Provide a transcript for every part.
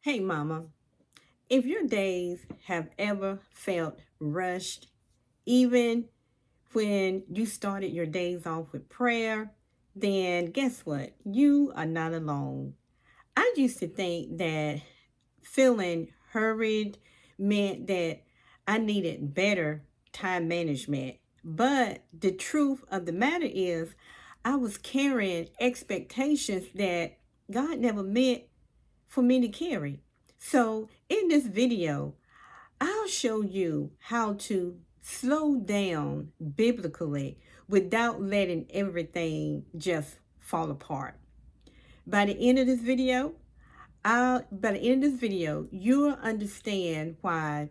Hey, Mama, if your days have ever felt rushed, even when you started your days off with prayer, then guess what? You are not alone. I used to think that feeling hurried meant that I needed better time management. But the truth of the matter is, I was carrying expectations that God never meant for me to carry. So, in this video, I'll show you how to slow down biblically without letting everything just fall apart. By the end of this video, you'll understand why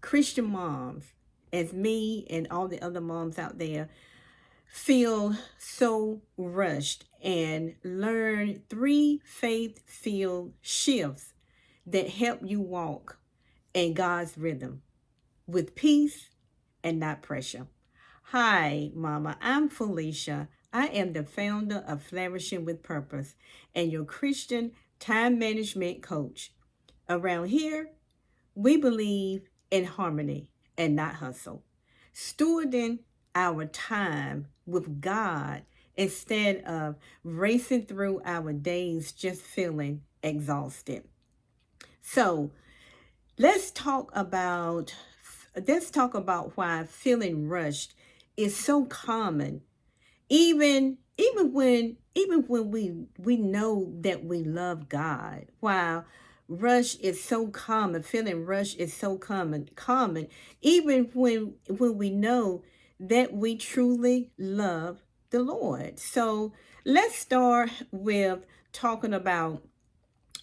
Christian moms, as me and all the other moms out there, feel so rushed and learn three faith filled shifts that help you walk in God's rhythm with peace and not pressure. Hi, Mama. I'm Felicia. I am the founder of Flourishing with Purpose and your Christian time management coach. Around here, we believe in harmony and not hustle, stewarding our time with God instead of racing through our days just feeling exhausted. So, let's talk about why feeling rushed is so common even when we know that we love God. While rush is so common, feeling rush is so common even when we know that we truly love the Lord. So let's start with talking about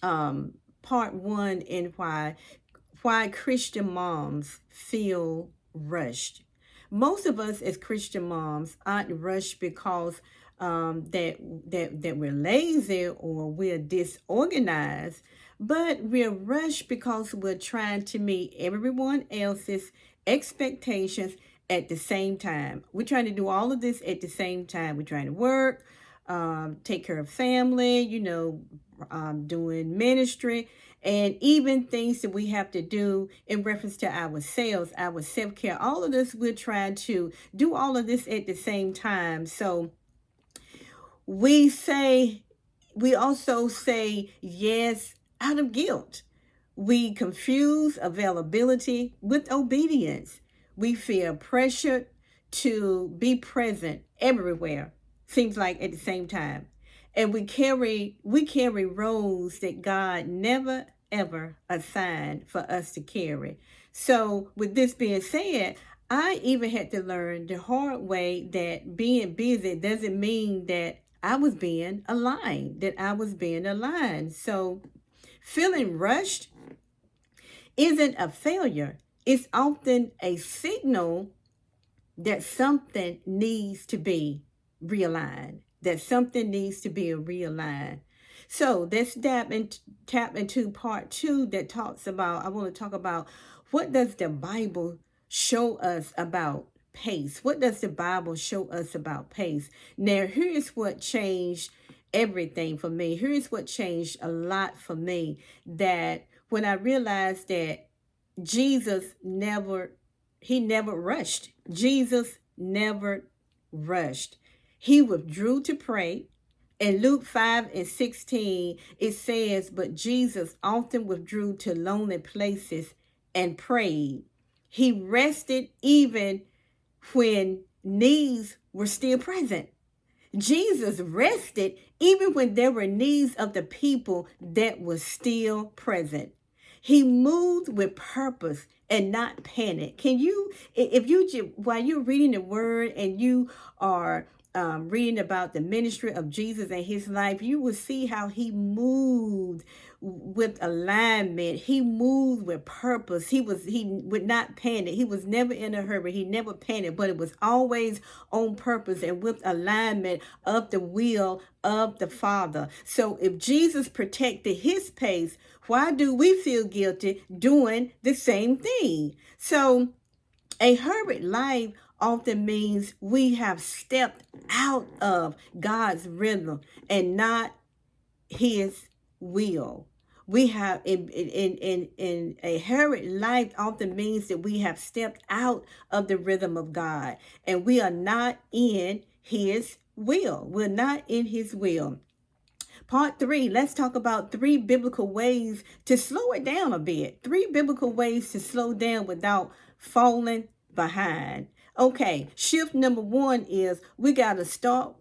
part one and why Christian moms feel rushed. Most of us as Christian moms aren't rushed because that we're lazy or we're disorganized, but we're rushed because we're trying to meet everyone else's expectations at the same time. We're trying to do all of this at the same time. We're trying to work, take care of family, doing ministry, and even things that we have to do in reference to ourselves, our self care. All of this, we're trying to do all of this at the same time. So we say, we also say yes out of guilt. We confuse availability with obedience. We feel pressured to be present everywhere, seems like at the same time. And we carry roles that God never ever assigned for us to carry. So with this being said, I even had to learn the hard way that being busy doesn't mean that I was being aligned. So feeling rushed isn't a failure. It's often a signal that something needs to be realigned, that something needs to be realigned. So let's tap into part two that talks about, I want to talk about what does the Bible show us about pace? What does the Bible show us about pace? Now, here's what changed everything for me. Here's what changed a lot for me, that when I realized that Jesus never he never rushed. Jesus never rushed. He withdrew to pray. In Luke 5:16, it says, but Jesus often withdrew to lonely places and prayed. He rested even when needs were still present. Jesus rested even when there were needs of the people that were still present. He moved with purpose and not panic. Can you, if you, while you're reading the word and you are reading about the ministry of Jesus and his life, you will see how he moved with alignment. He moved with purpose. He would not panic. He was never in a hurry. He never panicked, but it was always on purpose and with alignment of the will of the Father. So if Jesus protected his pace, why do we feel guilty doing the same thing? So a hurried life often means we have stepped out of God's rhythm and not his will. We have in a hurried life often means that we have stepped out of the rhythm of God, and we are not in his will. We're not in his will. Part three, let's talk about three biblical ways to slow it down a bit. Three biblical ways to slow down without falling behind. Okay, shift number one is we got to start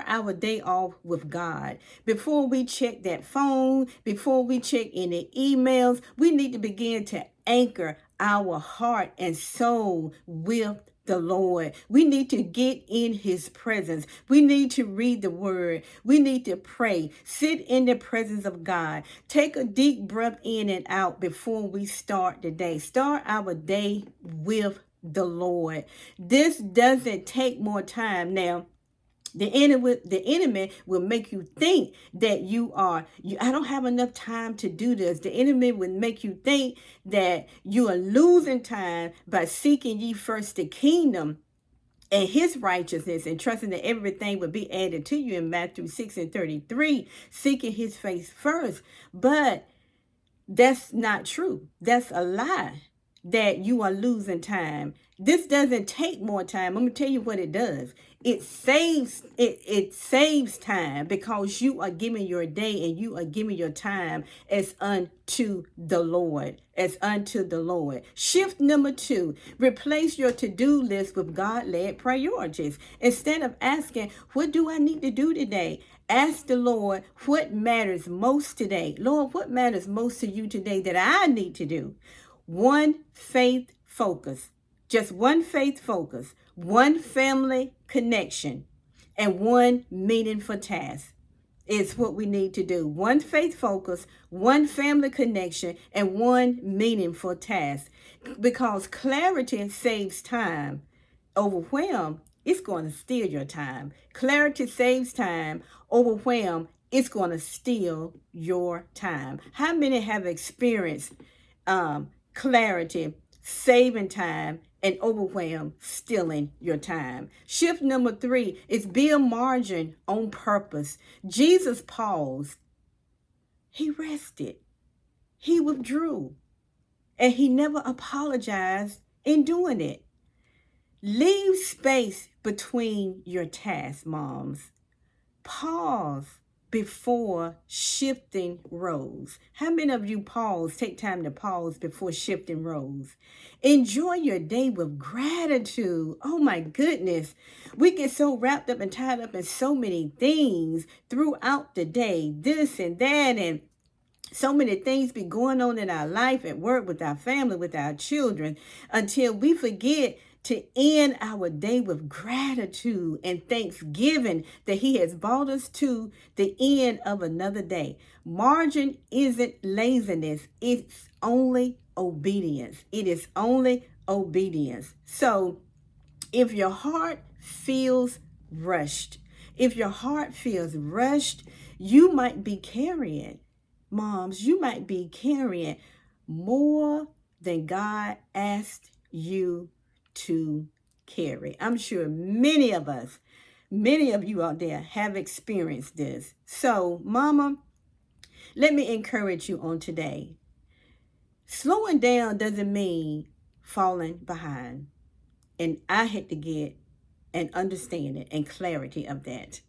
our day off with God. Before we check that phone, before we check any emails, we need to begin to anchor our heart and soul with the Lord. We need to get in his presence. We need to read the word. We need to pray. Sit in the presence of God. Take a deep breath in and out before we start the day. Start our day with the Lord. This doesn't take more time. Now, the enemy will make you think that I don't have enough time to do this. The enemy will make you think that you are losing time by seeking ye first the kingdom and his righteousness, and trusting that everything will be added to you in Matthew 6:33, seeking his face first. But that's not true. That's a lie, that you are losing time. This doesn't take more time. I'm gonna tell you what it does. It saves time, because you are giving your day and you are giving your time as unto the Lord. As unto the Lord. Shift number two, replace your to-do list with God-led priorities. Instead of asking, what do I need to do today? Ask the Lord, what matters most today? Lord, what matters most to you today that I need to do? One faith focus, just one faith focus, one family connection, and one meaningful task is what we need to do. One faith focus, one family connection, and one meaningful task. Because clarity saves time. Overwhelm, it's going to steal your time. Clarity saves time. Overwhelm, it's going to steal your time. How many have experienced clarity saving time and overwhelm stealing your time? Shift number three is build margin on purpose. Jesus paused. He rested. He withdrew. And he never apologized in doing it. Leave space between your tasks, moms. Pause before shifting roles. How many of you take time to pause before shifting roles? Enjoy your day with gratitude. Oh my goodness. We get so wrapped up and tied up in so many things throughout the day, this and that, and so many things be going on in our life, at work, with our family, with our children, until we forget to end our day with gratitude and thanksgiving that he has brought us to the end of another day. Margin isn't laziness. It's only obedience. It is only obedience. So if your heart feels rushed, you might be carrying, moms, you might be carrying more than God asked you to carry. I'm sure many of you out there have experienced this. So, mama, let me encourage you on today. Slowing down doesn't mean falling behind. And I had to get an understanding and clarity of that.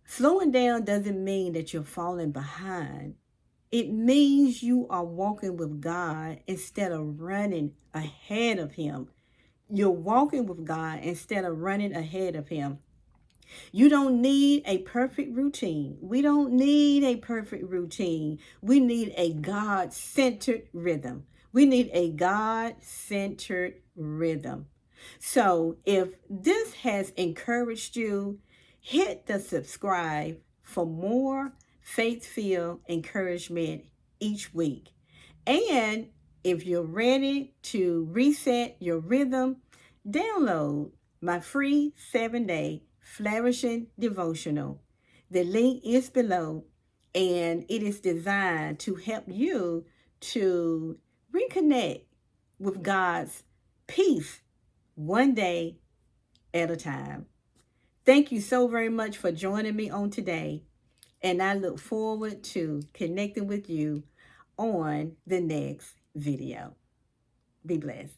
Slowing down doesn't mean that you're falling behind. It means you are walking with God instead of running ahead of him. You're walking with God instead of running ahead of him. You don't need a perfect routine. We don't need a perfect routine. We need a God-centered rhythm. So if this has encouraged you, hit the subscribe for more faith-filled encouragement each week. And if you're ready to reset your rhythm, download my free 7-day flourishing devotional. The link is below, and it is designed to help you to reconnect with God's peace one day at a time. Thank you so very much for joining me on today. And I look forward to connecting with you on the next video. Be blessed.